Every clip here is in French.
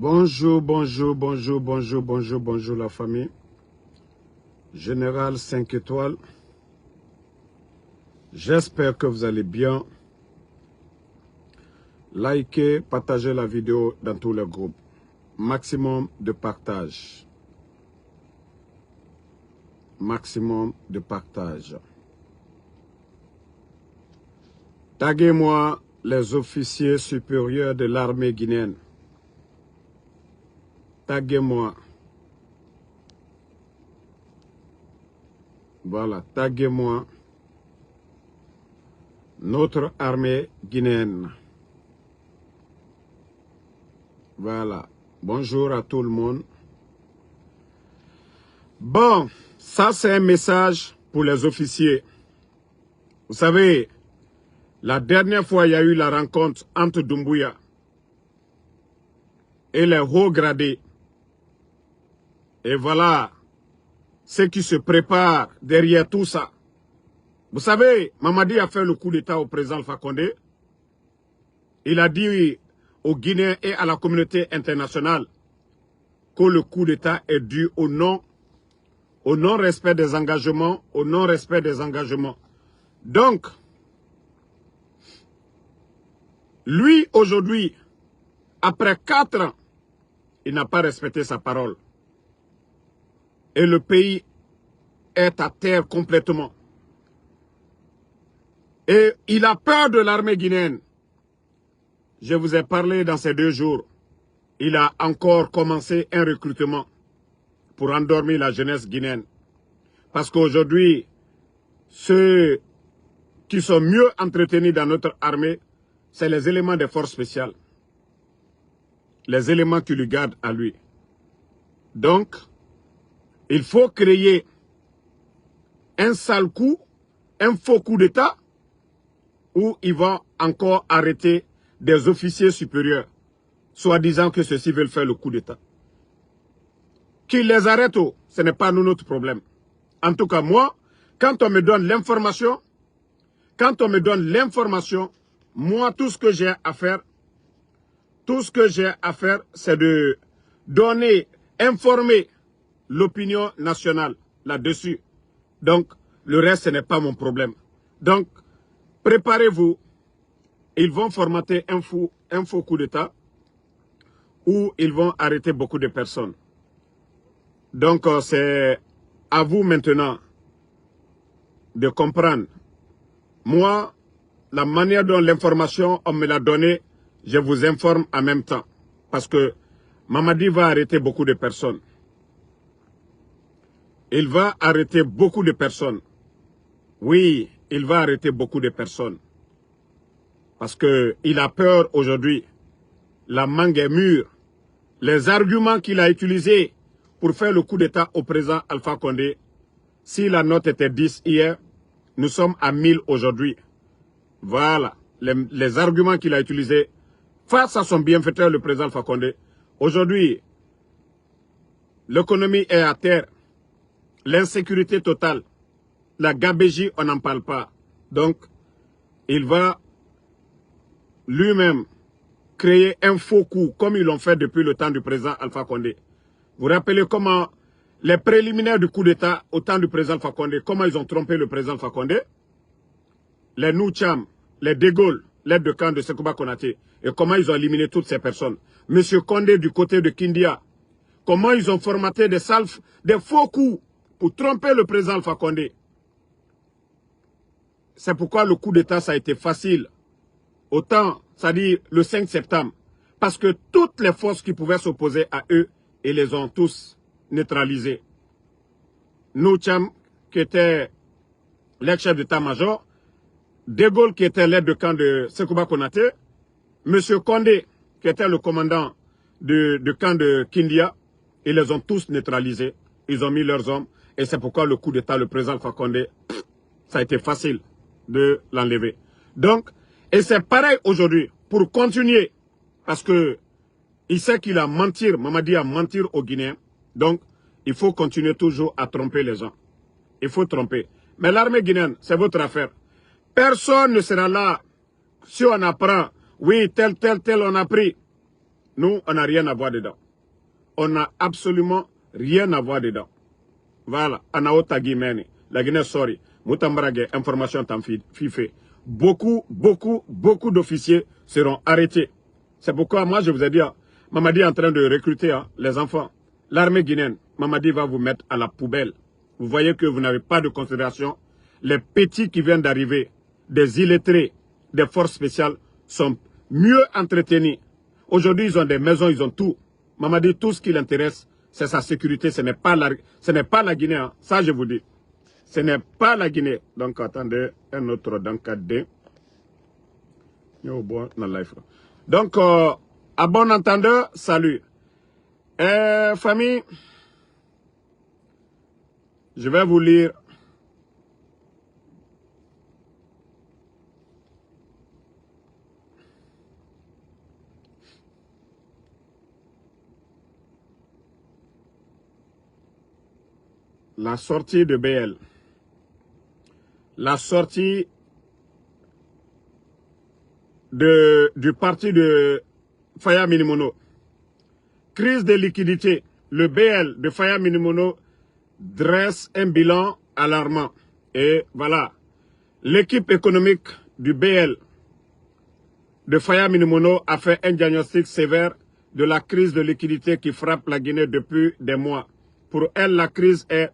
Bonjour, bonjour, bonjour, bonjour, bonjour, bonjour la famille. Général 5 étoiles. J'espère que vous allez bien. Likez, partagez la vidéo dans tous les groupes. Maximum de partage. Maximum de partage. Taguez-moi les officiers supérieurs de l'armée guinéenne. Taguez-moi. Voilà, taguez-moi notre armée guinéenne. Voilà. Bonjour à tout le monde. Bon, ça c'est un message pour les officiers. Vous savez, la dernière fois, il y a eu la rencontre entre Doumbouya et les hauts gradés. Et voilà ce qui se prépare derrière tout ça. Vous savez, Mamadi a fait le coup d'État au président Alpha Condé. Il a dit aux Guinéens et à la communauté internationale que le coup d'État est dû au non-respect des engagements, au non-respect des engagements. Donc, lui, aujourd'hui, après 4 ans, il n'a pas respecté sa parole. Et le pays est à terre complètement. Et il a peur de l'armée guinéenne. Je vous ai parlé dans ces 2 jours. Il a encore commencé un recrutement pour endormir la jeunesse guinéenne. Parce qu'aujourd'hui, ceux qui sont mieux entretenus dans notre armée, c'est les éléments des forces spéciales. Les éléments qui lui gardent à lui. Donc, il faut créer un sale coup, un faux coup d'État, où ils vont encore arrêter des officiers supérieurs, soi-disant que ceux-ci veulent faire le coup d'État. Qu'ils les arrêtent, ce n'est pas nous notre problème. En tout cas, moi, quand on me donne l'information, moi, tout ce que j'ai à faire, c'est de donner, informer l'opinion nationale là-dessus. Donc, le reste, ce n'est pas mon problème. Donc, préparez-vous. Ils vont formater un faux coup d'État où ils vont arrêter beaucoup de personnes. Donc, c'est à vous maintenant de comprendre. Moi, la manière dont l'information, on me l'a donnée, je vous informe en même temps. Parce que Mamadi va arrêter beaucoup de personnes. Il va arrêter beaucoup de personnes. Oui, il va arrêter beaucoup de personnes. Parce qu'il a peur aujourd'hui. La mangue est mûre. Les arguments qu'il a utilisés pour faire le coup d'État au président Alpha Condé, si la note était 10 hier, nous sommes à 1000 aujourd'hui. Voilà, les arguments qu'il a utilisés face à son bienfaiteur, le président Alpha Condé. Aujourd'hui, l'économie est à terre. L'insécurité totale. La gabégie, on n'en parle pas. Donc, il va lui-même créer un faux coup, comme ils l'ont fait depuis le temps du président Alpha Condé. Vous vous rappelez comment les préliminaires du coup d'État au temps du président Alpha Condé, comment ils ont trompé le président Alpha Condé? Les Noucham, les De Gaulle, l'aide de camp de Sekouba Konaté, et comment ils ont éliminé toutes ces personnes. Monsieur Condé du côté de Kindia, comment ils ont formaté des faux coups pour tromper le président Alpha Condé. C'est pourquoi le coup d'État, ça a été facile. Autant, c'est-à-dire le 5 septembre. Parce que toutes les forces qui pouvaient s'opposer à eux, ils les ont tous neutralisés. Noucham, qui était l'ex-chef d'état-major, De Gaulle, qui était l'aide de camp de Sekouba Konaté, Monsieur Condé, qui était le commandant de camp de Kindia, ils les ont tous neutralisés. Ils ont mis leurs hommes. Et c'est pourquoi le coup d'État, le président Alpha Condé, ça a été facile de l'enlever. Donc, et c'est pareil aujourd'hui, pour continuer, parce que il sait qu'il a menti, Mamadi a menti aux Guinéens. Donc, il faut continuer toujours à tromper les gens. Il faut tromper. Mais l'armée guinéenne, c'est votre affaire. Personne ne sera là si on apprend, oui, tel, on a pris. Nous, on n'a rien à voir dedans. On n'a absolument rien à voir dedans. Voilà. Anaota Guimeni. La Guinée, sorry. Moutambarage, information t'en fait. Beaucoup d'officiers seront arrêtés. C'est pourquoi moi, je vous ai dit, Mamadi est en train de recruter les enfants. L'armée guinéenne, Mamadi va vous mettre à la poubelle. Vous voyez que vous n'avez pas de considération. Les petits qui viennent d'arriver, des illettrés, des forces spéciales, sont mieux entretenus. Aujourd'hui, ils ont des maisons, ils ont tout. Mamadi, tout ce qui l'intéresse, c'est sa sécurité. Ce n'est pas la Guinée. Hein. Ça, je vous dis. Ce n'est pas la Guinée. Donc, attendez, un autre dans 4D. Donc, à bon entendeur, salut. Famille, je vais vous lire la sortie de BL. La sortie du parti de Faya Minimono. Crise de liquidité. Le BL de Faya Minimono dresse un bilan alarmant. Et voilà. L'équipe économique du BL de Faya Minimono a fait un diagnostic sévère de la crise de liquidité qui frappe la Guinée depuis des mois. Pour elle, la crise est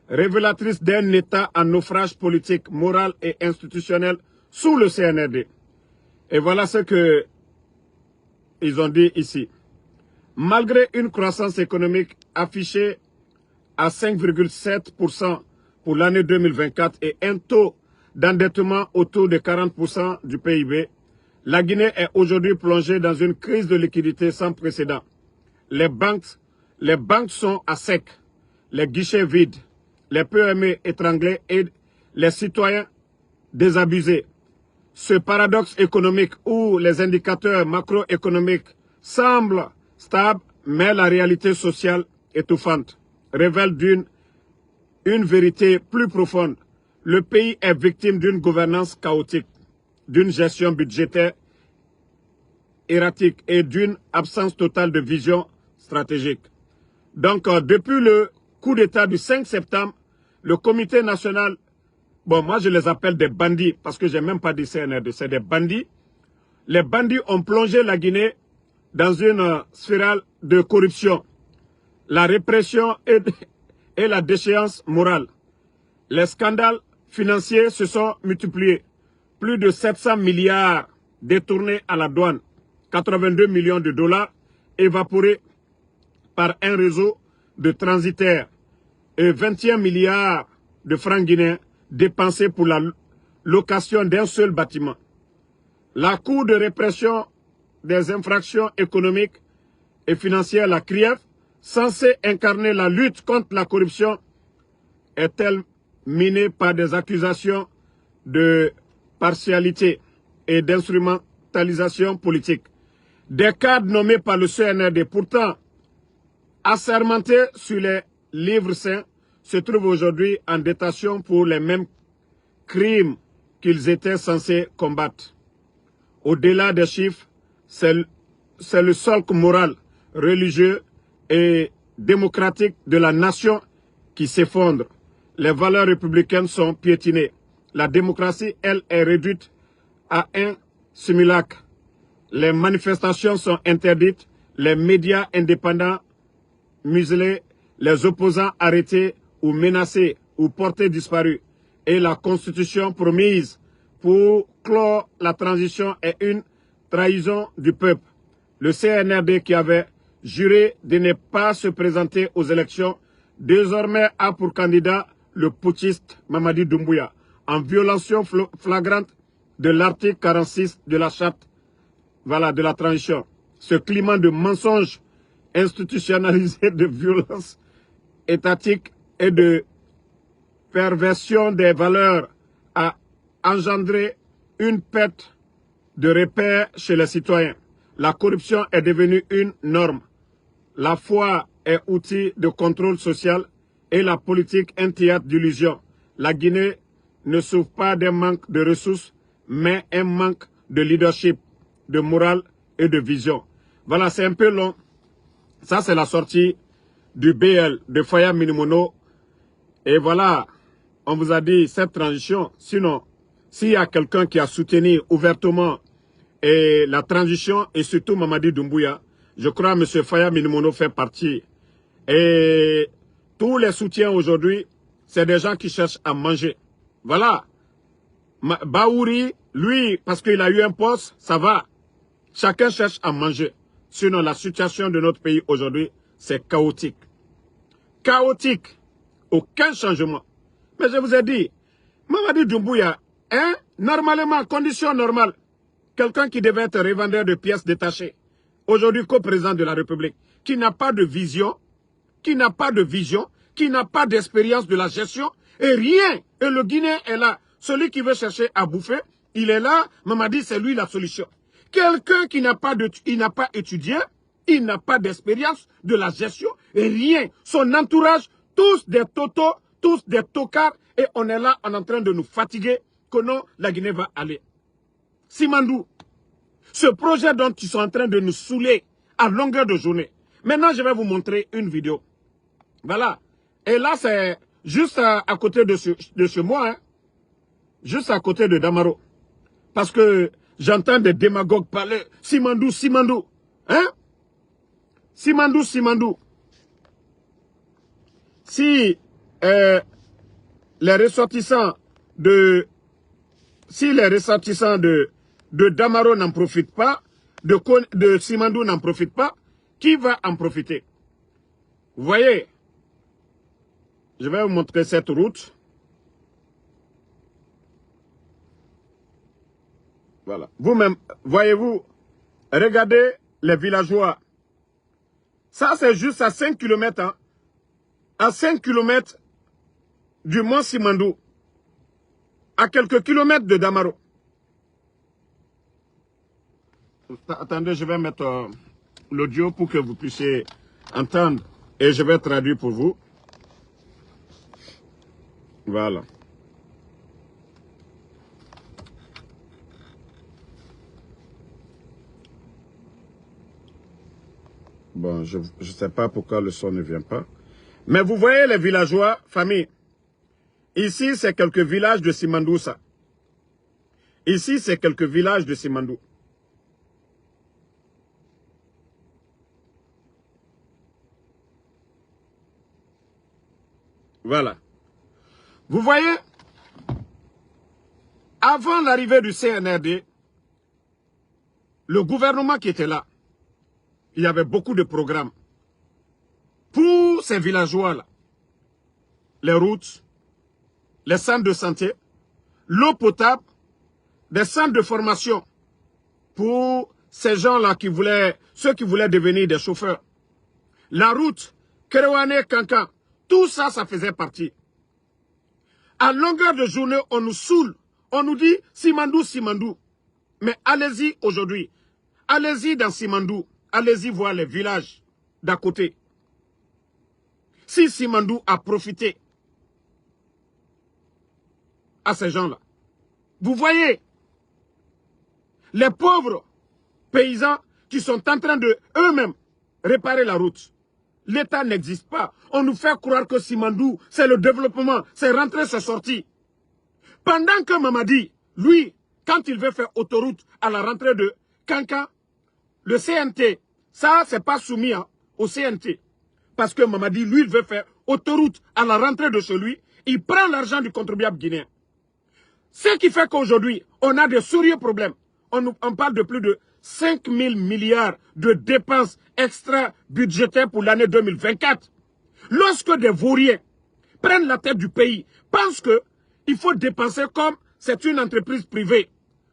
révélatrice d'un État en naufrage politique, moral et institutionnel sous le CNRD. Et voilà ce que ils ont dit ici. Malgré une croissance économique affichée à 5,7% pour l'année 2024 et un taux d'endettement autour de 40% du PIB, la Guinée est aujourd'hui plongée dans une crise de liquidité sans précédent. Les banques sont à sec, les guichets vides, les PME étranglés et les citoyens désabusés. Ce paradoxe économique où les indicateurs macroéconomiques semblent stables, mais la réalité sociale étouffante révèle une vérité plus profonde. Le pays est victime d'une gouvernance chaotique, d'une gestion budgétaire erratique et d'une absence totale de vision stratégique. Donc, depuis le coup d'État du 5 septembre, le comité national, bon, moi je les appelle des bandits, parce que je n'ai même pas dit CNRD, c'est des bandits. Les bandits ont plongé la Guinée dans une spirale de corruption, la répression et la déchéance morale. Les scandales financiers se sont multipliés. Plus de 700 milliards détournés à la douane, 82 millions de dollars évaporés par un réseau de transitaires et 21 milliards de francs guinéens dépensés pour la location d'un seul bâtiment. La Cour de répression des infractions économiques et financières, la CRIEF, censée incarner la lutte contre la corruption, est-elle minée par des accusations de partialité et d'instrumentalisation politique. Des cadres nommés par le CNRD, pourtant assermentés sur les livres saints, se trouvent aujourd'hui en détention pour les mêmes crimes qu'ils étaient censés combattre. Au-delà des chiffres, c'est le socle moral, religieux et démocratique de la nation qui s'effondre. Les valeurs républicaines sont piétinées. La démocratie, elle, est réduite à un simulacre. Les manifestations sont interdites, les médias indépendants muselés, les opposants arrêtés ou menacés ou portés disparus. Et la constitution promise pour clore la transition est une trahison du peuple. Le CNRD qui avait juré de ne pas se présenter aux élections, désormais a pour candidat le putschiste Mamadi Doumbouya, en violation flagrante de l'article 46 de la charte de la transition. Ce climat de mensonge institutionnalisé, de violence étatique et de perversion des valeurs a engendré une perte de repères chez les citoyens. La corruption est devenue une norme. La foi est outil de contrôle social et la politique un théâtre d'illusion. La Guinée ne souffre pas d'un manque de ressources, mais un manque de leadership, de morale et de vision. Voilà, c'est un peu long. Ça, c'est la sortie du BL, de Faya Minimono. Et voilà, on vous a dit cette transition. Sinon, s'il y a quelqu'un qui a soutenu ouvertement la transition, et surtout Mamadi Doumbouya, je crois que M. Faya Minimono fait partie. Et tous les soutiens aujourd'hui, c'est des gens qui cherchent à manger. Voilà. Baouri, lui, parce qu'il a eu un poste, ça va. Chacun cherche à manger. Sinon, la situation de notre pays aujourd'hui, c'est chaotique. Chaotique. Aucun changement. Mais je vous ai dit, Mamadi Doumbouya, hein, normalement, condition normale, quelqu'un qui devait être revendeur de pièces détachées, aujourd'hui co-président de la République, qui n'a pas de vision, qui n'a pas d'expérience de la gestion, et rien. Et le Guinéen est là. Celui qui veut chercher à bouffer, il est là. Mamadi, c'est lui la solution. Quelqu'un qui n'a pas étudié, il n'a pas d'expérience de la gestion, et rien. Son entourage, tous des totos, tous des tocards, et on est là, on est en train de nous fatiguer, que non, la Guinée va aller. Simandou, ce projet dont ils sont en train de nous saouler à longueur de journée. Maintenant, je vais vous montrer une vidéo. Voilà. Et là, c'est juste à côté de chez moi, hein. Juste à côté de Damaro. Parce que j'entends des démagogues parler. Simandou, Simandou. Hein? Simandou, Simandou. Si les ressortissants de Damaro n'en profitent pas, de Simandou n'en profitent pas, qui va en profiter? Vous voyez, je vais vous montrer cette route. Voilà. Vous-même, voyez-vous, regardez les villageois. Ça, c'est juste à 5 km, hein, à 5 km du Mont Simandou, à quelques kilomètres de Damaro. Attendez, je vais mettre l'audio pour que vous puissiez entendre et je vais traduire pour vous. Voilà. Bon, je ne sais pas pourquoi le son ne vient pas. Mais vous voyez les villageois, famille. Ici, c'est quelques villages de Simandou, ça. Ici, c'est quelques villages de Simandou. Voilà. Vous voyez, avant l'arrivée du CNRD, le gouvernement qui était là, il y avait beaucoup de programmes pour ces villageois-là. Les routes, les centres de santé, l'eau potable, des centres de formation pour ces gens-là qui voulaient, ceux qui voulaient devenir des chauffeurs. La route, Kerewane, Kankan, tout ça, ça faisait partie. À longueur de journée, on nous saoule. On nous dit Simandou, Simandou. Mais allez-y aujourd'hui. Allez-y dans Simandou. Allez-y voir les villages d'à côté. Si Simandou a profité à ces gens-là, vous voyez les pauvres paysans qui sont en train de eux-mêmes réparer la route. L'État n'existe pas. On nous fait croire que Simandou, c'est le développement, c'est rentrer, c'est sortir. Pendant que Mamadi, lui, quand il veut faire autoroute à la rentrée de Kankan, le CNT, ça, c'est pas soumis au CNT. Parce que Mamadi, lui, il veut faire autoroute à la rentrée de celui, il prend l'argent du contribuable guinéen. Ce qui fait qu'aujourd'hui, on a de sérieux problèmes. On parle de plus de 5 000 milliards de dépenses extra-budgétaires pour l'année 2024. Lorsque des vauriens prennent la tête du pays, pensent qu'il faut dépenser comme c'est une entreprise privée,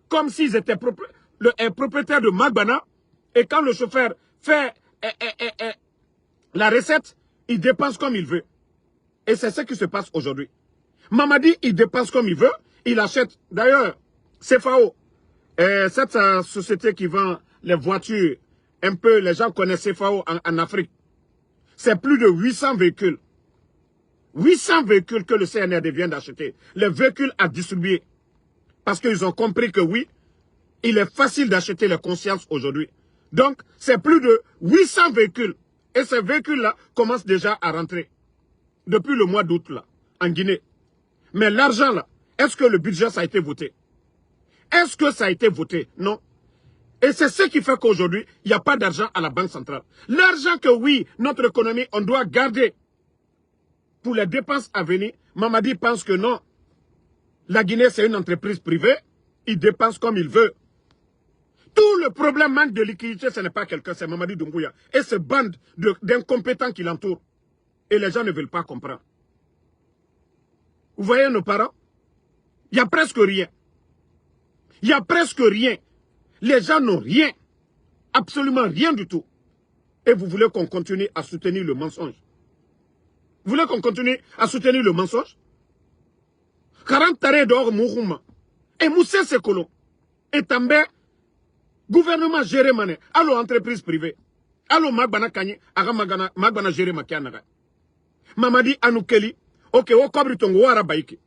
comme s'ils étaient propriétaires de Magbana, et quand le chauffeur fait la recette, il dépense comme il veut. Et c'est ce qui se passe aujourd'hui. Mamadi, il dépense comme il veut, il achète. D'ailleurs, CFAO, cette société qui vend les voitures, un peu, les gens connaissent CFAO en Afrique. C'est plus de 800 véhicules. 800 véhicules que le CNRD vient d'acheter. Les véhicules à distribuer. Parce qu'ils ont compris que oui, il est facile d'acheter les consciences aujourd'hui. Donc, c'est plus de 800 véhicules. Et ces véhicules-là commencent déjà à rentrer. Depuis le mois d'août, là, en Guinée. Mais l'argent, là, est-ce que le budget, ça a été voté? Est-ce que ça a été voté? Non. Et c'est ce qui fait qu'aujourd'hui, il n'y a pas d'argent à la Banque centrale. L'argent que, oui, notre économie, on doit garder pour les dépenses à venir, Mamadi pense que non. La Guinée, c'est une entreprise privée. Il dépense comme il veut. Tout le problème manque de liquidité, ce n'est pas quelqu'un, c'est Mamadi Doumbouya. Et ce bande d'incompétents qui l'entourent. Et les gens ne veulent pas comprendre. Vous voyez nos parents? Il n'y a presque rien. Il n'y a presque rien. Les gens n'ont rien. Absolument rien du tout. Et vous voulez qu'on continue à soutenir le mensonge? Vous voulez qu'on continue à soutenir le mensonge? 40 tarés d'or Mourouma. Et Moussé Sekolo. Et També. Gouvernement géré mané. Allo entreprise privée. Allo Magbana Kanye. Aga Magbana géré Makianaga. Mamadi Anoukeli. Ok, au Kobri Tongo Arabaïki.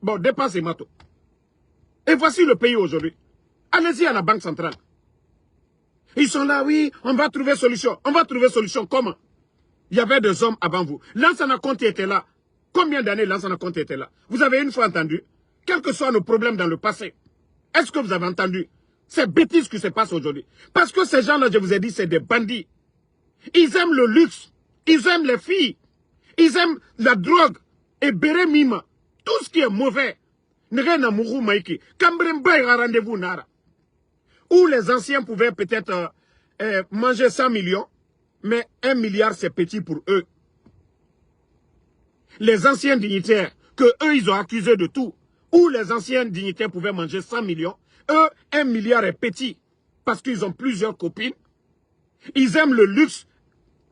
Bon, dépensez mato. Et voici le pays aujourd'hui. Allez-y à la Banque centrale. Ils sont là, oui, on va trouver solution. On va trouver solution. Comment? Il y avait des hommes avant vous. Lansana Conté était là. Combien d'années Lansana Conté était là? Vous avez une fois entendu? Quels que soient nos problèmes dans le passé, est-ce que vous avez entendu ces bêtises qui se passent aujourd'hui? Parce que ces gens-là, je vous ai dit, c'est des bandits. Ils aiment le luxe. Ils aiment les filles. Ils aiment la drogue. Et Béré Mima. Tout ce qui est mauvais. Rendez-vous Nara. Où les anciens pouvaient peut-être manger 100 millions, mais 1 milliard c'est petit pour eux. Les anciens dignitaires, que eux ils ont accusé de tout, où les anciens dignitaires pouvaient manger 100 millions, eux 1 milliard est petit, parce qu'ils ont plusieurs copines. Ils aiment le luxe.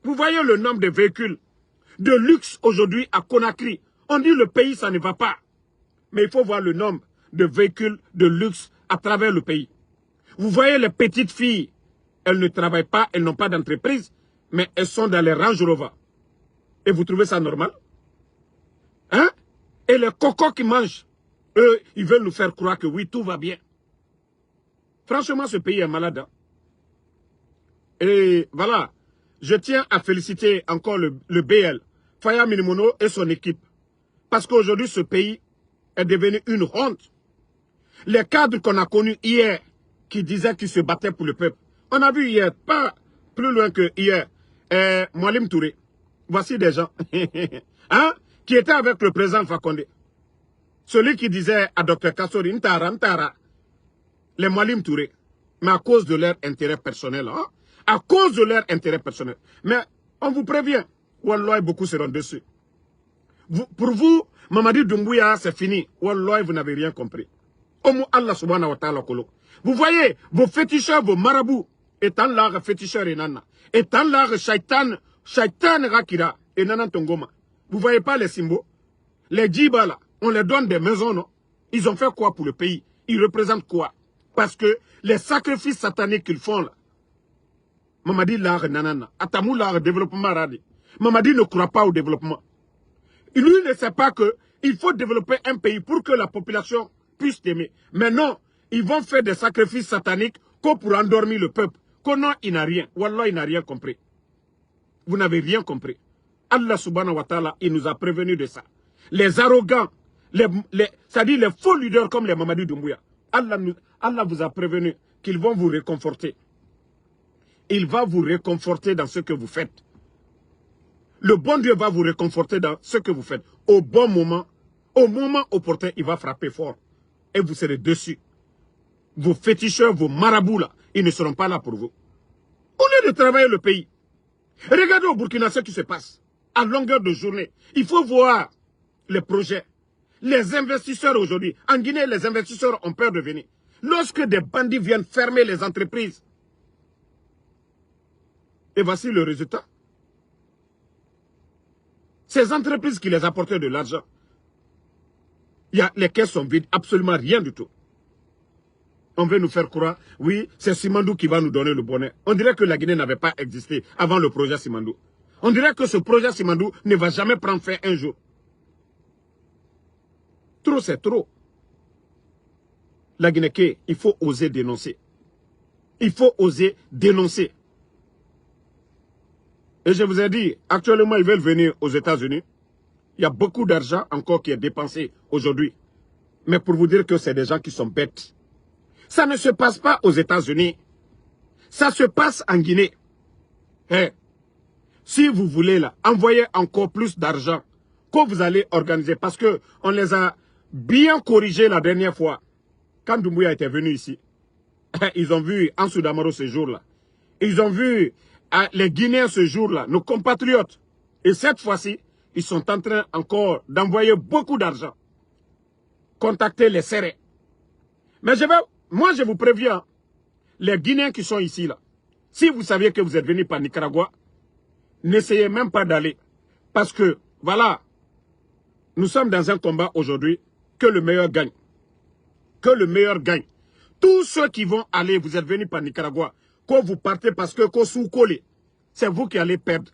Vous voyez le nombre de véhicules de luxe aujourd'hui à Conakry. On dit le pays ça ne va pas. Mais il faut voir le nombre de véhicules de luxe à travers le pays. Vous voyez les petites filles, elles ne travaillent pas, elles n'ont pas d'entreprise, mais elles sont dans les Range Rover. Et vous trouvez ça normal? Hein? Et les cocos qui mangent, eux, ils veulent nous faire croire que oui, tout va bien. Franchement, ce pays est malade. Hein? Et voilà, je tiens à féliciter encore le BL, Faya Minimono et son équipe. Parce qu'aujourd'hui, ce pays est devenu une honte. Les cadres qu'on a connus hier, qui disaient qu'ils se battaient pour le peuple. On a vu hier, pas plus loin que hier, Moualim Touré. Voici des gens hein, qui étaient avec le président Fakonde. Celui qui disait à Dr Kassori, Ntara, les Moualim Touré. Mais à cause de leur intérêt personnel. Hein, à cause de leur intérêt personnel. Mais on vous prévient, Wallah, beaucoup seront dessus. Pour vous, Mamadi Doumbouya, c'est fini. Wallah, vous n'avez rien compris. Allah subhanahu wa ta'ala kolo. Vous voyez, vos féticheurs, vos marabouts, étant là, féticheurs et nana, étant là, shaitan rakira et nana tongoma. Vous voyez pas les symboles? Les djibas là, on les donne des maisons, non? Ils ont fait quoi pour le pays? Ils représentent quoi? Parce que les sacrifices sataniques qu'ils font là, Mamadi l'art nanana, Atamou l'art développement radi. Mamadi ne croit pas au développement. Lui ne sait pas que il faut développer un pays pour que la population puisse t'aimer. Mais non, ils vont faire des sacrifices sataniques que pour endormir le peuple. Que non, il n'a rien. Wallah, il n'a rien compris. Vous n'avez rien compris. Allah subhanahu wa ta'ala, il nous a prévenus de ça. Les arrogants, c'est-à-dire les faux leaders comme les Mamadi Doumbouya. Allah vous a prévenu qu'ils vont vous réconforter. Il va vous réconforter dans ce que vous faites. Le bon Dieu va vous réconforter dans ce que vous faites. Au bon moment, au moment opportun, il va frapper fort. Et vous serez dessus. Vos féticheurs, vos marabouts là, ils ne seront pas là pour vous. Au lieu de travailler le pays, regardez au Burkina ce qui se passe. À longueur de journée, il faut voir les projets. Les investisseurs aujourd'hui, en Guinée, les investisseurs ont peur de venir. Lorsque des bandits viennent fermer les entreprises, et voici le résultat. Ces entreprises qui les apportaient de l'argent, les caisses sont vides, absolument rien du tout. On veut nous faire croire, oui, c'est Simandou qui va nous donner le bonheur. On dirait que la Guinée n'avait pas existé avant le projet Simandou. On dirait que ce projet Simandou ne va jamais prendre fin un jour. Trop, c'est trop. La Guinée, il faut oser dénoncer. Il faut oser dénoncer. Et je vous ai dit, actuellement, ils veulent venir aux États-Unis. Il y a beaucoup d'argent encore qui est dépensé aujourd'hui. Mais pour vous dire que c'est des gens qui sont bêtes. Ça ne se passe pas aux États-Unis. Ça se passe en Guinée. Hey, si vous voulez là, envoyer encore plus d'argent que vous allez organiser, parce que on les a bien corrigés la dernière fois. Quand Doumbouya était venu ici, ils ont vu Ansou Damaro ce jour-là. Ils ont vu les Guinéens ce jour-là, nos compatriotes. Et cette fois-ci, ils sont en train encore d'envoyer beaucoup d'argent. Contacter les serrés. Mais moi je vous préviens, les Guinéens qui sont ici là, si vous saviez que vous êtes venus par Nicaragua, n'essayez même pas d'aller. Parce que, voilà, nous sommes dans un combat aujourd'hui, que le meilleur gagne. Que le meilleur gagne. Tous ceux qui vont aller, vous êtes venus par Nicaragua, quand vous partez parce que c'est vous qui allez perdre.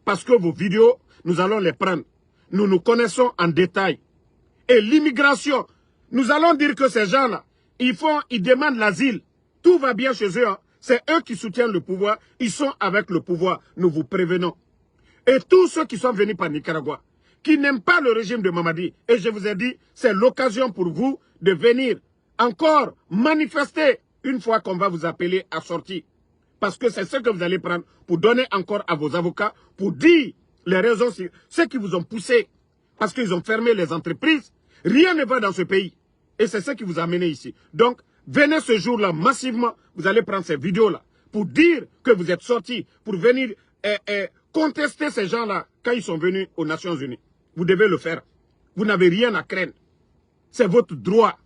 Parce que vos vidéos, nous allons les prendre. Nous nous connaissons en détail. Et l'immigration, nous allons dire que ces gens-là, ils demandent l'asile. Tout va bien chez eux. Hein. C'est eux qui soutiennent le pouvoir. Ils sont avec le pouvoir. Nous vous prévenons. Et tous ceux qui sont venus par Nicaragua, qui n'aiment pas le régime de Mamadi, et je vous ai dit, c'est l'occasion pour vous de venir encore manifester une fois qu'on va vous appeler à sortir. Parce que c'est ce que vous allez prendre pour donner encore à vos avocats, pour dire les raisons, ceux qui vous ont poussé, parce qu'ils ont fermé les entreprises. Rien ne va dans ce pays. Et c'est ce qui vous a amené ici. Donc, venez ce jour-là massivement, vous allez prendre ces vidéos-là pour dire que vous êtes sortis, pour venir contester ces gens-là quand ils sont venus aux Nations Unies. Vous devez le faire. Vous n'avez rien à craindre. C'est votre droit.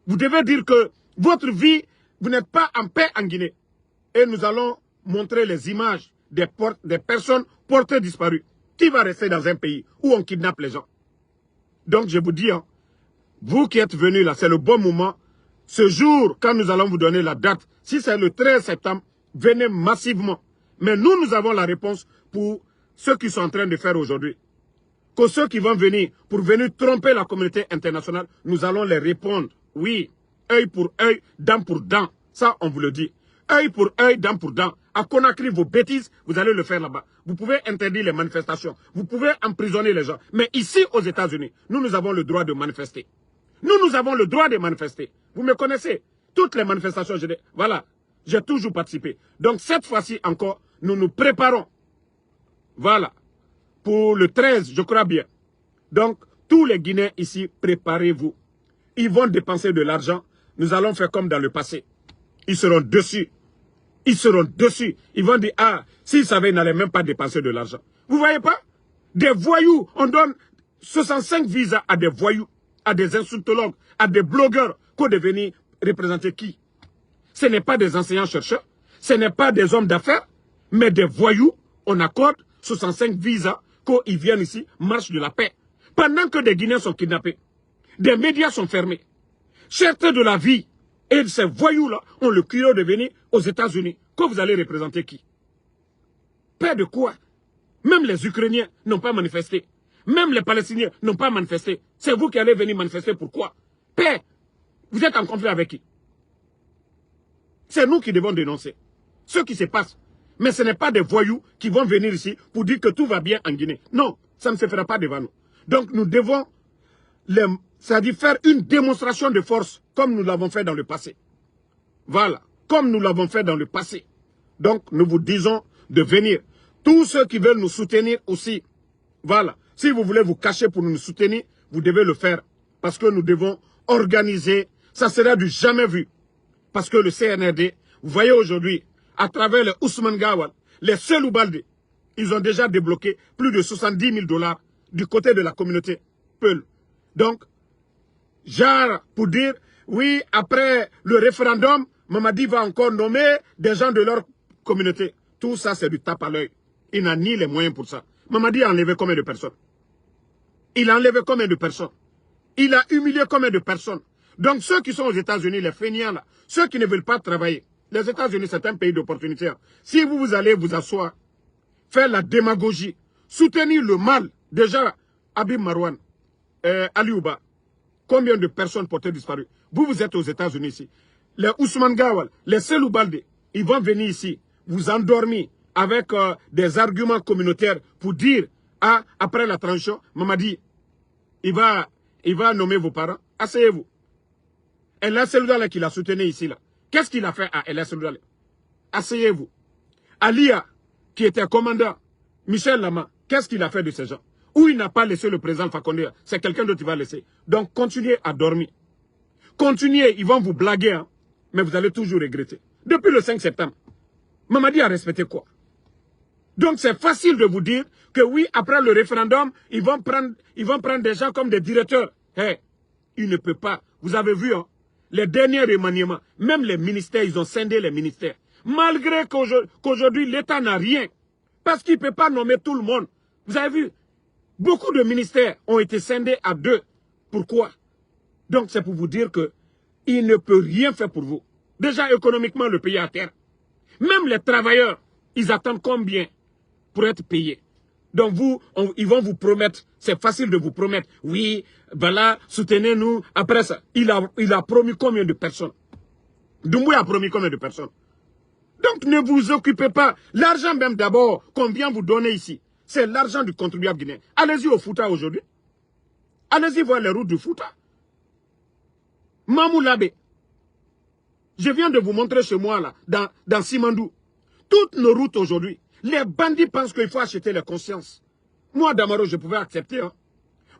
Vous devez dire que votre vie, vous n'êtes pas en paix en Guinée. Et nous allons montrer les images des personnes portées disparues. Qui va rester dans un pays où on kidnappe les gens? Donc je vous dis, hein, vous qui êtes venus là, c'est le bon moment. Ce jour, quand nous allons vous donner la date, si c'est le 13 septembre, venez massivement. Mais nous avons la réponse pour ceux qui sont en train de faire aujourd'hui. Que ceux qui vont venir pour venir tromper la communauté internationale, nous allons les répondre. Oui, œil pour œil, dent pour dent. Ça, on vous le dit. Œil pour œil, dent pour dent. À Conakry, vos bêtises, vous allez le faire là-bas. Vous pouvez interdire les manifestations. Vous pouvez emprisonner les gens. Mais ici, aux États-Unis, nous avons le droit de manifester. Nous avons le droit de manifester. Vous me connaissez. Toutes les manifestations, voilà, j'ai toujours participé. Donc, cette fois-ci encore, nous nous préparons. Voilà. Pour le 13, je crois bien. Donc, tous les Guinéens ici, préparez-vous. Ils vont dépenser de l'argent. Nous allons faire comme dans le passé. Ils seront dessus. Ils seront dessus. Ils vont dire, ah, s'ils savaient, ils n'allaient même pas dépenser de l'argent. Vous voyez pas? Des voyous. On donne 65 visas à des voyous, à des insultologues, à des blogueurs, pour devenir représenter qui? Ce n'est pas des enseignants-chercheurs. Ce n'est pas des hommes d'affaires, mais des voyous. On accorde 65 visas qu'ils viennent ici, marche de la paix. Pendant que des Guinéens sont kidnappés, des médias sont fermés. Cherté de la vie. Et ces voyous-là ont le culot de venir aux États-Unis. Que vous allez représenter qui? Paix de quoi? Même les Ukrainiens n'ont pas manifesté. Même les Palestiniens n'ont pas manifesté. C'est vous qui allez venir manifester pourquoi? Paix. Vous êtes en conflit avec qui? C'est nous qui devons dénoncer ce qui se passe. Mais ce n'est pas des voyous qui vont venir ici pour dire que tout va bien en Guinée. Non, ça ne se fera pas devant nous. Donc nous devons, c'est-à-dire faire une démonstration de force comme nous l'avons fait dans le passé. Voilà, comme nous l'avons fait dans le passé. Donc nous vous disons de venir. Tous ceux qui veulent nous soutenir aussi, voilà. Si vous voulez vous cacher pour nous soutenir, vous devez le faire. Parce que nous devons organiser, ça sera du jamais vu. Parce que le CNRD, vous voyez aujourd'hui, à travers les Ousmane Gawal, les seuls Oubalde, ils ont déjà débloqué plus de 70 000 $ du côté de la communauté Peul. Donc, genre, pour dire, oui, après le référendum, Mamadi va encore nommer des gens de leur communauté. Tout ça, c'est du tape à l'œil. Il n'a ni les moyens pour ça. Mamadi a enlevé combien de personnes? Il a enlevé combien de personnes? Il a humilié combien de personnes? Donc, ceux qui sont aux États-Unis, les feignants là, ceux qui ne veulent pas travailler, les États-Unis, c'est un pays d'opportunité. Si vous allez vous asseoir, faire la démagogie, soutenir le mal, déjà, Habib Marouane, Ali Ouba, combien de personnes portées disparues? Vous êtes aux États-Unis ici. les Ousmane Gawal, les Selou Balde, ils vont venir ici, vous endormir avec des arguments communautaires pour dire, ah, après la transition, Mamadi, il va nommer vos parents. Asseyez-vous. El Seloudale qui l'a soutenu ici, là. Qu'est-ce qu'il a fait à El Seloudale? Asseyez-vous. Alia, qui était commandant, Michel Lama, qu'est-ce qu'il a fait de ces gens? Ou il n'a pas laissé le président Fakonde, c'est quelqu'un d'autre qui va laisser. Donc, continuez à dormir. Continuez, ils vont vous blaguer, hein, mais vous allez toujours regretter. Depuis le 5 septembre, Mamadi a respecté quoi? Donc, c'est facile de vous dire que oui, après le référendum, ils vont prendre des gens comme des directeurs. Hey, il ne peut pas. Vous avez vu, hein, les derniers remaniements, même les ministères, ils ont scindé les ministères. Malgré qu'aujourd'hui, l'État n'a rien. Parce qu'il ne peut pas nommer tout le monde. Vous avez vu, beaucoup de ministères ont été scindés à 2. Pourquoi? Donc, c'est pour vous dire que il ne peut rien faire pour vous. Déjà, économiquement, le pays est à terre. Même les travailleurs, ils attendent combien pour être payés? Donc, ils vont vous promettre, c'est facile de vous promettre, oui, voilà, soutenez-nous. Après ça, il a promis combien de personnes? Doumbouya a promis combien de personnes? Donc, ne vous occupez pas. L'argent même d'abord qu'on vient vous donner ici, c'est l'argent du contribuable guinéen. Allez-y au Fouta aujourd'hui. Allez-y voir les routes du Fouta. Mamou Labé. Je viens de vous montrer chez moi, là, dans Simandou. Toutes nos routes aujourd'hui, les bandits pensent qu'il faut acheter les consciences. Moi, Damaro, je pouvais accepter. Hein.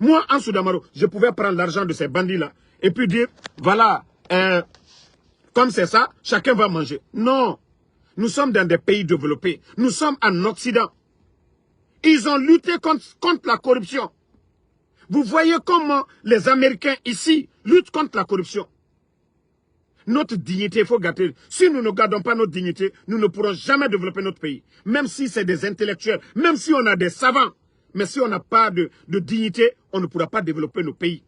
Moi, Ansou Damaro, je pouvais prendre l'argent de ces bandits-là et puis dire, voilà, comme c'est ça, chacun va manger. Non. Nous sommes dans des pays développés. Nous sommes en Occident. Ils ont lutté contre la corruption. Vous voyez comment les Américains ici luttent contre la corruption. Notre dignité, il faut garder. Si nous ne gardons pas notre dignité, nous ne pourrons jamais développer notre pays. Même si c'est des intellectuels, même si on a des savants. Mais si on n'a pas de dignité, on ne pourra pas développer nos pays.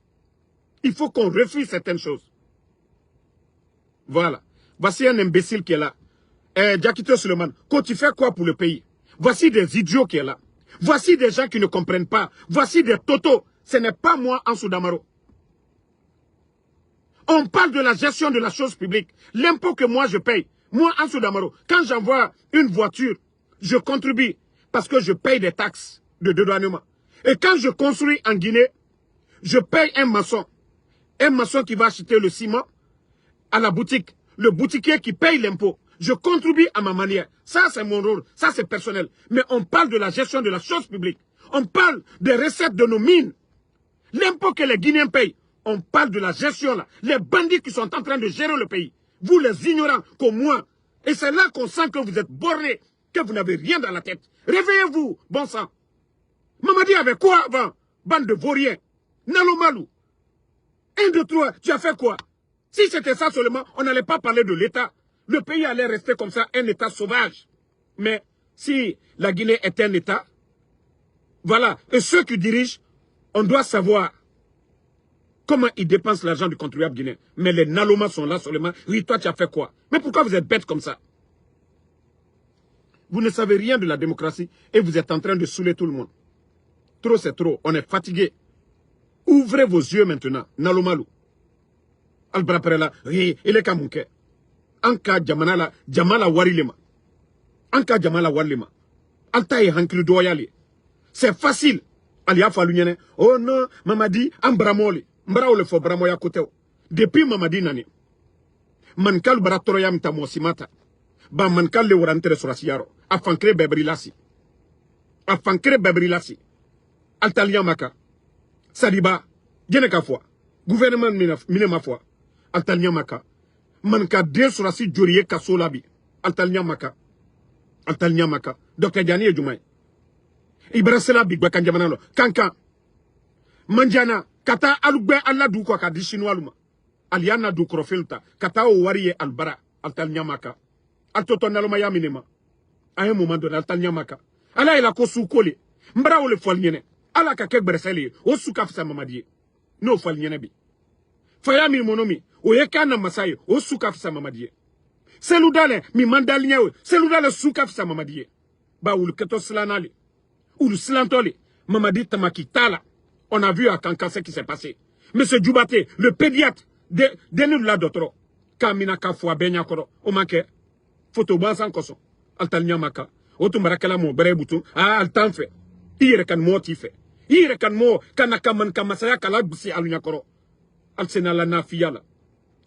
Il faut qu'on refuse certaines choses. Voilà. Voici un imbécile qui est là. Diakité Suleiman, quand tu fais quoi pour le pays? Voici des idiots qui est là. Voici des gens qui ne comprennent pas. Voici des totos. Ce n'est pas moi, Ansou Damaro. On parle de la gestion de la chose publique. L'impôt que moi je paye. Moi, Ansou Damaro, quand j'envoie une voiture, je contribue parce que je paye des taxes de dédouanement. Et quand je construis en Guinée, je paye un maçon. Un maçon qui va acheter le ciment à la boutique. Le boutiquier qui paye l'impôt. Je contribue à ma manière. Ça, c'est mon rôle. Ça, c'est personnel. Mais on parle de la gestion de la chose publique. On parle des recettes de nos mines. L'impôt que les Guinéens payent. On parle de la gestion là. Les bandits qui sont en train de gérer le pays. Vous les ignorants comme moi. Et c'est là qu'on sent que vous êtes bornés. Que vous n'avez rien dans la tête. Réveillez-vous, bon sang. Mamadi avait quoi avant? Bande de vauriens. Nalomalou. 1, 2, 3, tu as fait quoi? Si c'était ça seulement, on n'allait pas parler de l'État. Le pays allait rester comme ça, un État sauvage. Mais si la Guinée est un État, voilà. Et ceux qui dirigent, on doit savoir comment ils dépensent l'argent du contribuable guinéen. Mais les Nalomas sont là seulement. Oui, toi, tu as fait quoi? Mais pourquoi vous êtes bête comme ça? Vous ne savez rien de la démocratie et vous êtes en train de saouler tout le monde. Trop, c'est trop. On est fatigué. Ouvrez vos yeux maintenant. Nalomalou. Albraprela. Oui, il est kamunke. Anka jamala warilema. Anka jamala warilema. Altaï hankli doyali. C'est facile. Alia falunyene. Oh non, Mamadi, ambramoli. Mbrao le fo bramoya koteo. Depuis Mamadi nani. Mankal baratoroyam tamosimata. Ba mankal le warantere surasiaro. Afankre bebrilasi. Afankre bebrilasi. Altalia maka. Sadiba. Djeneka foi. Gouvernement mine ma foi. Altalia maka. Manka de surasi joriye kasolabi. Altalia maka. Altalia maka. Dr. Diani e Jumai. Ibrasela bigba kanjamanalo. Kanka. Manjana. Kata alugbe alla du kwa kadi chinois. Aliana du krofelta. Kata o wariye albara. Altalia maka. Altoto naloma ya minema. À un moment donné, Altalia maka. Ala ila ko soukole. Mbra o le fol nyene. Ala ka kek breseli. O souka fisa Mamadi. No fol nyene bi. Faya mi monomi. O yeka na masaye. O souka fisa Mamadi. Seloudale mi mandalinya o. Seloudale souka fisa Mamadi. Ba ou le keto slanali. Ou le slantoli. Mamadi tamaki tala. On a vu à Kankan ce qui s'est passé. Monsieur Djoubate, le pédiatre, Denis la docteur. Kamina ka fwa benya koro. O make. Photo bansan koso. Altal nyamaka. Otu marakala mo bere butu. Ah, altan fe. Ire kan mo ti fe. Ire kan mo kanakaman kamasaya kala bisi alunya koro. Al sena la nafiyala.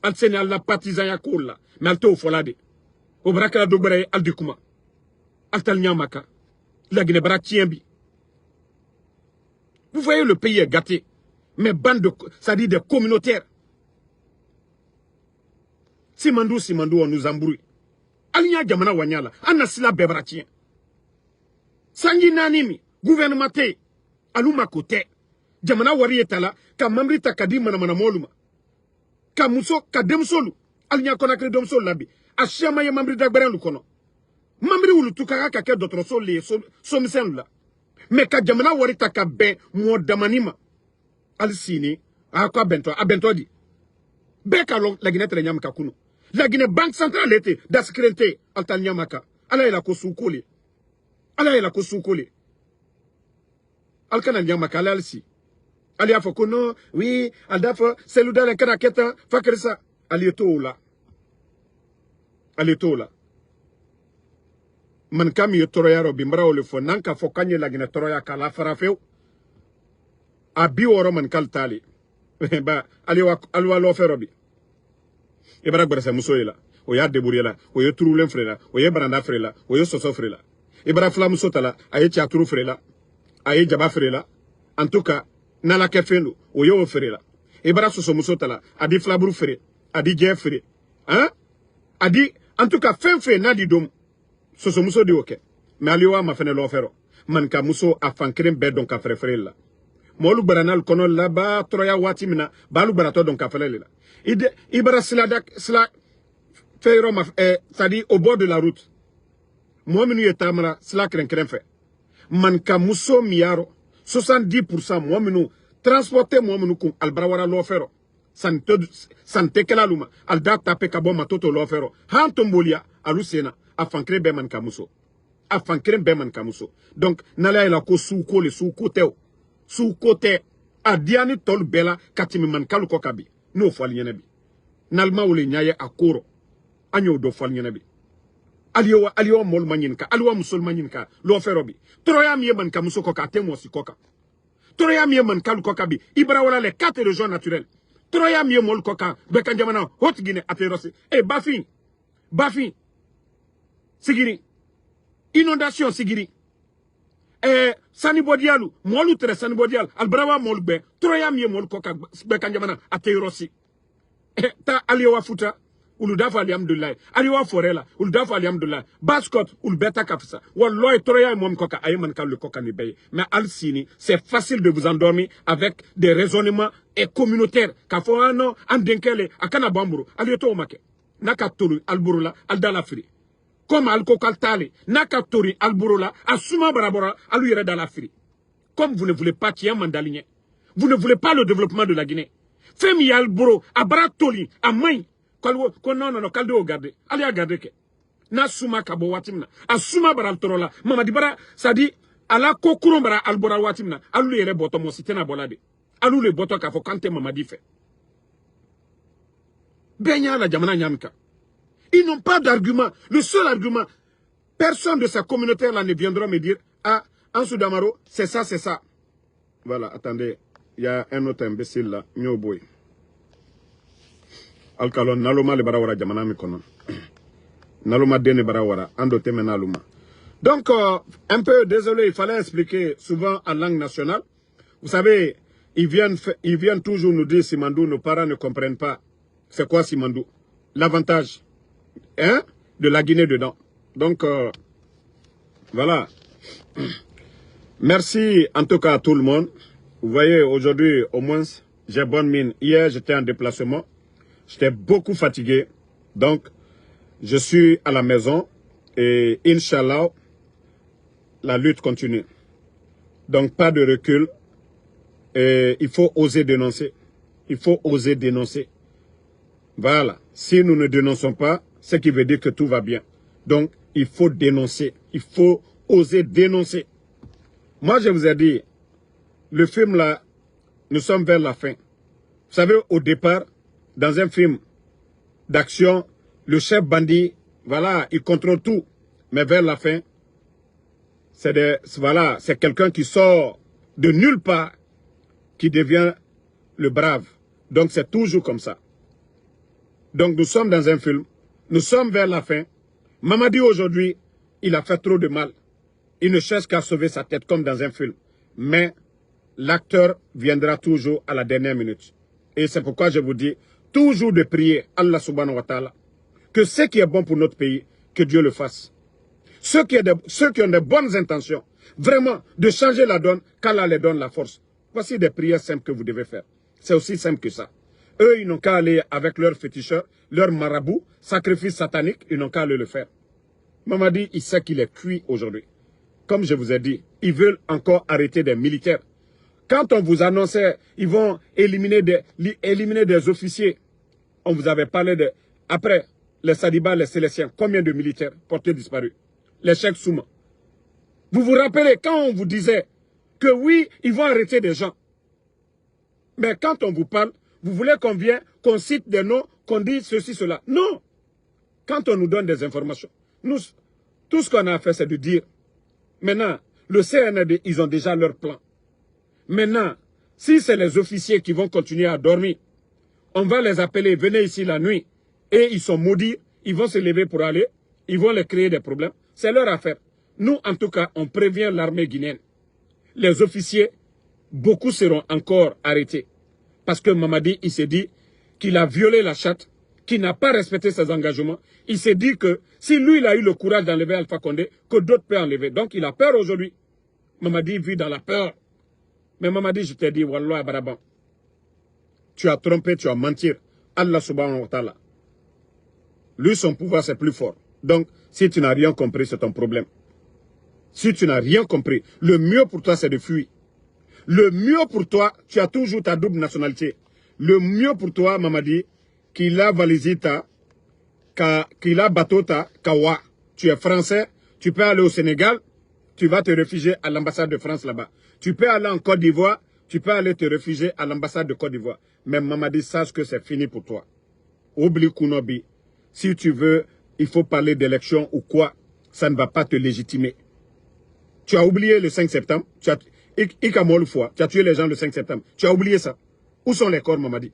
Al sena la partisan ya kola. Mais al to folade. O barakala do bere al dikuma. Altal nyamaka. La Guinée bara tienbi. Vous voyez, le pays est gâté. Mais bande de, ça dit des communautaires. Simandou, on nous embrouille. Alinya Gamana Wanyala, Anasila Bebratien. Sangi Nanimi, gouvernementé, Aluma Kote. Jamana Warietala, Kamambri Takadi Manamoluma. Kamuso, Kademsolu, Alinya Konakre Domsol Labi. Achama Yamambri Dagbaran Lukono. Mambri ou Tukara Kaka d'autres sol les somsen là. Mais ka Jamana Waritaka Ben, Mo Damanima. Alcini, à quoi bento, à bento dit. Bekalon, la Guinée Trenyam Kakuno. La Guinée Banque Centrale était, d'ascrété, Altanyamaka. Allah la kosoukole. Allah la kosoukole. Alkana Nyamaka, Alci. Alia Fokono, oui, Aldafo, c'est l'ouda la Karaketa, Fakrisa. Alieto là. Mankami Toroya Robimbra ou le Fonanka Fokanye la Guinée Toroya Kala Farafeo. Abi woro man kaltali ba aliwa lo ferobi e bara gbara muso yela o ya deburiela o ye turulen frela o ye baranda frela o ye soso frela e bara fla muso tala aye tiaturu frela aye jaba frela en tout cas nala ke fendo o ye o frela e bara soso muso tala adi flaburu fre adi je fre hein adi en tout cas fin na di dom soso muso di oke mais aliwa ma fene lo fero man ka muso afankren be donc ka frela Molu baranal kono la ba troya watimina balu barato donc afele la ibara sila feiro ma c'est-à-dire au bord de la route moi minu yetamara sila kren fait man ka muso miaro 70% moi minu transporter moi minu kun albarawara lo fero sante kala luma alda tape kabo matoto lo fero han tombolia alusena afankre be man ka muso donc nala la ko suko le suko teo sous côté a diani tol bela katimi man kalu kokabi no fal nyenebi nalma wole nyaye akoro anyo do fal nyenebi aliyo mol manyinka aliwa musul manyinka lo ferobi troya miye man kamuso koka temo si koka troya miye man kalu kokabi ibra wala les 4 régions naturelles troya miye mol koka bekanjamana hot Guinée aterosi bafi sigiri inondation sigiri Sanibodialu, molu tre sanibodial, albrawa molu be, troya miye molu koka be kanjamana ateirosi. Ta aliwa futa, uludafa aliamdullah, aliwa forela, uludafa aliamdullah, baskot, ulbeta kafisa, walloy troya mom koka, ayeman ka le koka ni beye. Mais alsini, c'est facile de vous endormir avec des raisonnements et communautaires. Kafo ano, andenkele, akana bamburu, aliyoto omake. Naka tolu, alburula, aldalafri. Comme Alcokaltale, Nakatori, Alburola, Asuma Barabora, Aluyere dans l'Afrique. Comme vous ne voulez pas qu'il y ait un mandalinien, vous ne voulez pas le développement de la Guinée. Femi Alburo, Abaratoli, Amay, non, Kaldo garde, allez à garder que. Nasuma Kabo Watimna, Asuma Baraltorola, Mamadibara, ça dit, Ala Kokurumbara Albora Watimna, Aluyere Botomo, Sitena Bolade, Alou le Boto Kafo Kante Mamadi fait. Benya la Jamana Nyamka. Ils n'ont pas d'argument. Le seul argument, personne de sa communauté là ne viendra me dire, ah, Ansou Damaro, c'est ça, c'est ça. Voilà, attendez, il y a un autre imbécile là, Nyoboy. Alkalon, Naloma le barawara jamana mikono. Naloma dene barawara, andote me Naloma. Donc, un peu désolé, il fallait expliquer souvent en langue nationale. Vous savez, ils viennent toujours nous dire Simandou, nos parents ne comprennent pas. C'est quoi Simandou? L'avantage. Hein, de la Guinée dedans. Donc, voilà. Merci en tout cas à tout le monde. Vous voyez, aujourd'hui, au moins, j'ai bonne mine. Hier, j'étais en déplacement. J'étais beaucoup fatigué. Donc, je suis à la maison. Et Inch'Allah, la lutte continue. Donc, pas de recul. Et il faut oser dénoncer. Il faut oser dénoncer. Voilà. Si nous ne dénonçons pas, ce qui veut dire que tout va bien. Donc, il faut dénoncer. Il faut oser dénoncer. Moi, je vous ai dit, le film là, nous sommes vers la fin. Vous savez, au départ, dans un film, d'action, le chef bandit, voilà, il contrôle tout. Mais vers la fin, c'est quelqu'un qui sort de nulle part, qui devient le brave. Donc c'est toujours comme ça. Donc nous sommes dans un film, nous sommes vers la fin. Mamadi aujourd'hui, il a fait trop de mal. Il ne cherche qu'à sauver sa tête comme dans un film. Mais l'acteur viendra toujours à la dernière minute. Et c'est pourquoi je vous dis, toujours de prier Allah subhanahu wa ta'ala, que ce qui est bon pour notre pays, que Dieu le fasse. Ceux qui ont de bonnes intentions, vraiment, de changer la donne, qu'Allah les donne la force. Voici des prières simples que vous devez faire. C'est aussi simple que ça. Eux, ils n'ont qu'à aller avec leurs féticheurs, leurs marabouts, sacrifices sataniques, ils n'ont qu'à aller le faire. Mamadi, il sait qu'il est cuit aujourd'hui. Comme je vous ai dit, ils veulent encore arrêter des militaires. Quand on vous annonçait, ils vont éliminer des officiers, on vous avait parlé de... Après, les Sadiba, les Célestiens, combien de militaires portés disparus? Les Cheikh Souma. Vous vous rappelez quand on vous disait que oui, ils vont arrêter des gens. Mais quand on vous parle, vous voulez qu'on cite des noms, qu'on dise ceci, cela. Non. Quand on nous donne des informations, nous, tout ce qu'on a à faire, c'est de dire, maintenant, le CNRD, ils ont déjà leur plan. Maintenant, si c'est les officiers qui vont continuer à dormir, on va les appeler, venez ici la nuit, et ils sont maudits, ils vont se lever pour aller, ils vont les créer des problèmes. C'est leur affaire. Nous, en tout cas, on prévient l'armée guinéenne. Les officiers, beaucoup seront encore arrêtés. Parce que Mamadi, il s'est dit qu'il a violé la charte, qu'il n'a pas respecté ses engagements. Il s'est dit que si lui, il a eu le courage d'enlever Alpha Condé, que d'autres peuvent enlever. Donc, il a peur aujourd'hui. Mamadi vit dans la peur. Mais Mamadi, je t'ai dit, Wallah Baraban, tu as trompé, tu as menti. Allah subhanahu wa ta'ala. Lui, son pouvoir, c'est plus fort. Donc, si tu n'as rien compris, c'est ton problème. Si tu n'as rien compris, le mieux pour toi, c'est de fuir. Le mieux pour toi, tu as toujours ta double nationalité. Le mieux pour toi, Mamadi, qu'il a valisita, qu'il a batota, kawa. Tu es français, tu peux aller au Sénégal, tu vas te réfugier à l'ambassade de France là-bas. Tu peux aller en Côte d'Ivoire, tu peux aller te réfugier à l'ambassade de Côte d'Ivoire. Mais Mamadi, sache que c'est fini pour toi. Oublie Kounobi. Si tu veux, il faut parler d'élection ou quoi, ça ne va pas te légitimer. Tu as oublié le 5 septembre, tu as tué les gens le 5 septembre. Tu as oublié ça. Où sont les corps, Mamadi?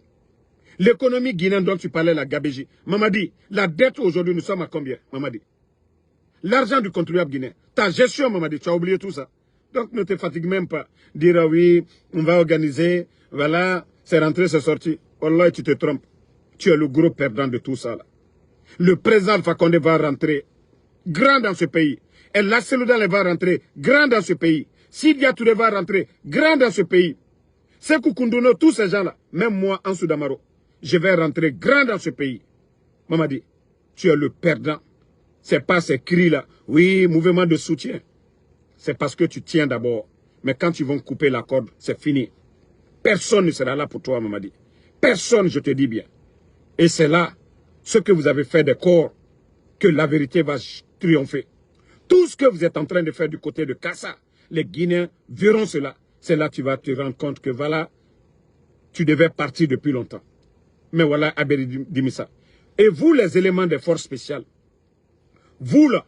L'économie guinéenne dont tu parlais, la Gabéji. Mamadi, la dette aujourd'hui, nous sommes à combien, Mamadi? L'argent du contribuable guinéen. Ta gestion, Mamadi, tu as oublié tout ça. Donc ne te fatigue même pas. Dire, ah oui, on va organiser, voilà, c'est rentré, c'est sorti. Wallah, tu te trompes. Tu es le gros perdant de tout ça, là. Le président Alpha Condé va rentrer grand dans ce pays. Et la Seloudal va rentrer grand dans ce pays. Sidia Touré va rentrer grand dans ce pays. Sekou Koundono, tous ces gens-là, même moi, Ansou Damaro, je vais rentrer grand dans ce pays. Mamadi, tu es le perdant. C'est pas ces cris-là. Oui, mouvement de soutien. C'est parce que tu tiens d'abord. Mais quand ils vont couper la corde, c'est fini. Personne ne sera là pour toi, Mamadi. Personne, je te dis bien. Et c'est là, ce que vous avez fait des corps, que la vérité va triompher. Tout ce que vous êtes en train de faire du côté de Kassa, les Guinéens verront cela. C'est là que tu vas te rendre compte que voilà, tu devais partir depuis longtemps. Mais voilà, Abedi Dimissa. Et vous, les éléments des forces spéciales, vous là,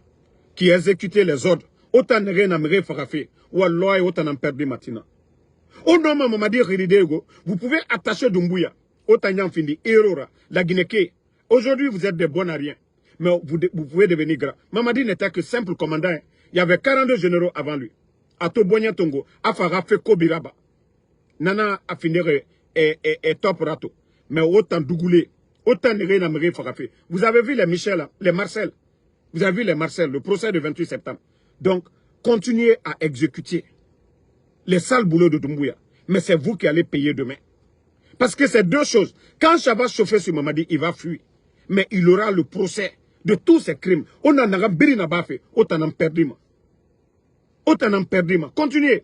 qui exécutez les ordres, autant ne rien n'amere farafé, ou alors autant n'en perdre maintenant. Au nom de Mamadi Ridego, vous pouvez attacher Doumbouya, autant n'en fini, Erora, la Guinée. Aujourd'hui, vous êtes des bons à rien. Mais vous pouvez devenir grand. Mamadi n'était que simple commandant. Hein. Il y avait 42 généraux avant lui. Ato Bonya Tongo, Afara Feko Biraba. Nana a fini et top rato. Mais autant Dougoulé, autant Néré Naméré Farafé. Vous avez vu les Michel, les Marcel. Vous avez vu les Marcel, le procès du 28 septembre. Donc, continuez à exécuter les sales boulots de Doumbouya. Mais c'est vous qui allez payer demain. Parce que c'est deux choses. Quand Chavas chauffer sur Mamadi, il va fuir. Mais il aura le procès de tous ces crimes. On en a birina bafé, autant en perdre. Autant en perdre. Continuez.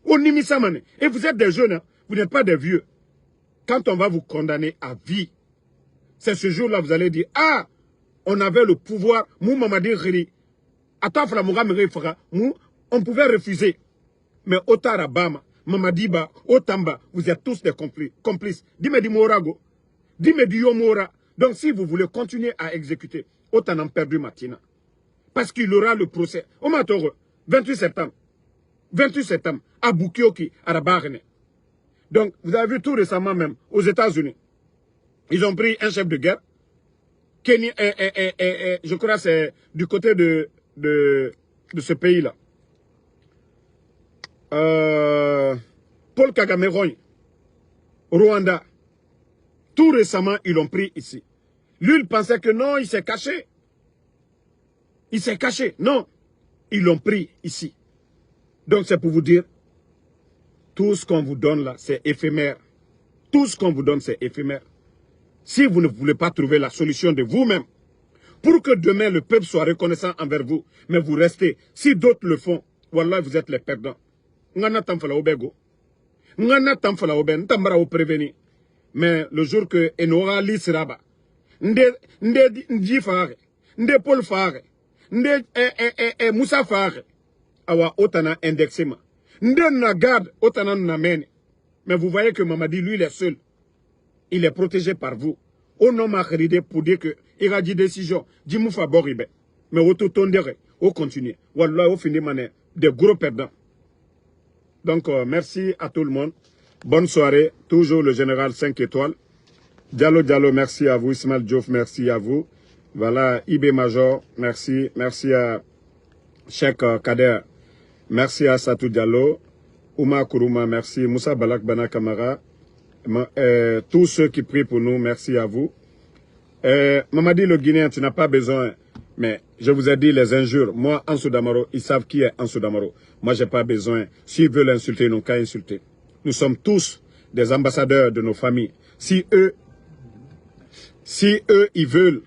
On y samane. Et vous êtes des jeunes, hein? Vous n'êtes pas des vieux. Quand on va vous condamner à vie, c'est ce jour-là vous allez dire, ah, on avait le pouvoir, mou Mamadi Riri. Attends, on pouvait refuser. Mais Otarabama, Mamadiba, Otamba, vous êtes tous des complices. Dime di Morago. Dime di Yomora. Donc si vous voulez continuer à exécuter, autant en perdu matina. Parce qu'il aura le procès. Au Matoro, 28 septembre. 28 septembre, à Bukioki, à la Barne. Donc, vous avez vu tout récemment même, aux États-Unis, ils ont pris un chef de guerre. Kenny, je crois que c'est du côté de ce pays-là. Paul Kagame Roy, Rwanda. Tout récemment, ils l'ont pris ici. Lui, il pensait que non, il s'est caché. Il s'est caché. Non, ils l'ont pris ici. Donc, c'est pour vous dire, tout ce qu'on vous donne là, c'est éphémère. Tout ce qu'on vous donne, c'est éphémère. Si vous ne voulez pas trouver la solution de vous-même, pour que demain le peuple soit reconnaissant envers vous, mais vous restez, si d'autres le font, wallah, vous êtes les perdants. Ngana tamfala obego. Ngana tamfala oben, ntambara o prévenir. Mais le jour que Enora l'Israba, nde Ndji Fare, nde Paul Fare, nde Moussa Fare, awa otana indexema. Nde Nagad otana namene. Mais vous voyez que Mamadi, lui, il est seul. Il est protégé par vous. Au nom de pour dire que il a dit décision, Djimoufa Boribe. Mais au tout tondere, au continuer. Wallah, au fini mané, des gros perdants. Donc, merci à tout le monde. Bonne soirée. Toujours le général 5 étoiles. Diallo Diallo, merci à vous. Ismaël Diouf, merci à vous. Voilà, IB Major, merci. Merci à Cheikh Kader. Merci à Satou Diallo. Ouma Kourouma, merci. Moussa Balak Bana Kamara. Tous ceux qui prient pour nous, merci à vous. Mamadi le Guinéen, tu n'as pas besoin. Mais je vous ai dit les injures. Moi, Ansou Damaro, ils savent qui est Ansou Damaro. Moi, je n'ai pas besoin. S'ils veulent insulter, ils n'ont qu'à insulter. Nous sommes tous des ambassadeurs de nos familles. Si eux, ils veulent,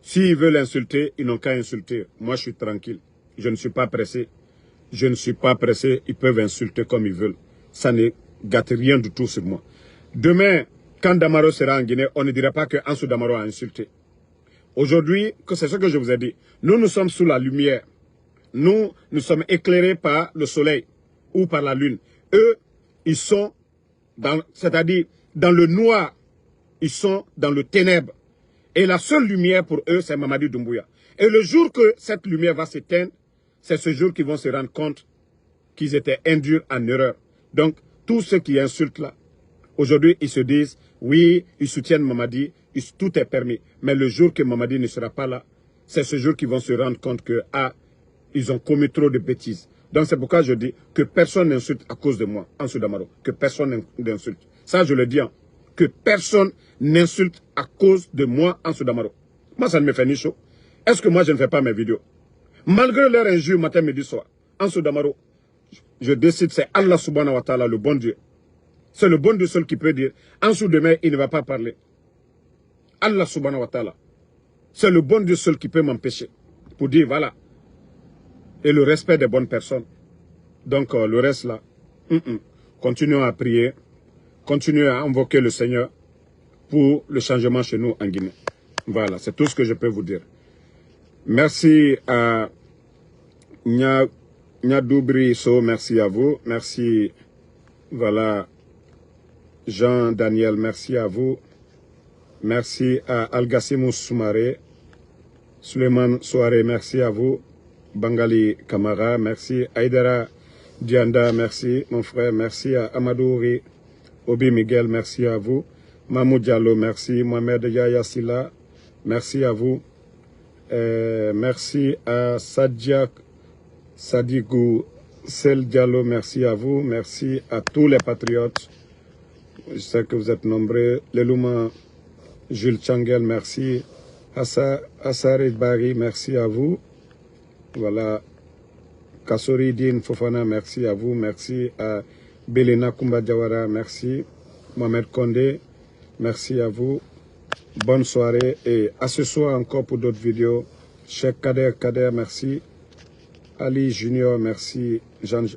s'ils veulent insulter, ils n'ont qu'à insulter. Moi, je suis tranquille. Je ne suis pas pressé. Je ne suis pas pressé. Ils peuvent insulter comme ils veulent. Ça ne gâte rien du tout sur moi. Demain, quand Damaro sera en Guinée, on ne dira pas que Ansou Damaro a insulté. Aujourd'hui, c'est ce que je vous ai dit. Nous sommes sous la lumière. Nous sommes éclairés par le soleil ou par la lune. Eux, ils sont, c'est-à-dire dans le noir. Ils sont dans le ténèbre. Et la seule lumière pour eux, c'est Mamadi Doumbouya. Et le jour que cette lumière va s'éteindre, c'est ce jour qu'ils vont se rendre compte qu'ils étaient induits en erreur. Donc, tous ceux qui insultent là, aujourd'hui, ils se disent, oui, ils soutiennent Mamadi, tout est permis. Mais le jour que Mamadi ne sera pas là, c'est ce jour qu'ils vont se rendre compte que, ils ont commis trop de bêtises. Donc c'est pourquoi je dis que personne n'insulte à cause de moi, Ansou Damaro. Que personne n'insulte. Ça, je le dis, hein, que personne n'insulte à cause de moi, Ansou Damaro. Moi, ça ne me fait ni chaud. Est-ce que moi, je ne fais pas mes vidéos? Malgré leur injure matin, midi, soir, Ansou Damaro, je décide, c'est Allah subhanahu wa ta'ala, le bon Dieu. C'est le bon Dieu seul qui peut dire, Ansou demain, il ne va pas parler. Allah subhanahu wa ta'ala. C'est le bon Dieu seul qui peut m'empêcher. Pour dire, voilà. Et le respect des bonnes personnes. Donc, le reste là, continuons à prier. Continuons à invoquer le Seigneur pour le changement chez nous en Guinée. Voilà, c'est tout ce que je peux vous dire. Merci à Nyadoubri So, merci à vous. Merci, voilà, Jean-Daniel, merci à vous. Merci à Algassimou Soumaré. Suleiman Soare, merci à vous. Bangali Kamara, merci. Aïdara Dianda, merci. Mon frère, merci à Amadouri. Obi Miguel, merci à vous. Mahmoud Diallo, merci. Mohamed Yaya Silla, merci à vous. Merci à Sadigou Sel Diallo, merci à vous. Merci à tous les patriotes. Je sais que vous êtes nombreux. Lelouma Jules Changel, merci. Assari Bari, merci à vous. Voilà. Kassori Din Fofana, merci à vous. Merci à Belena Kumba Diawara, merci. Mohamed Kondé, merci à vous. Bonne soirée et à ce soir encore pour d'autres vidéos. Cheikh Kader, merci. Ali Junior, merci. Jean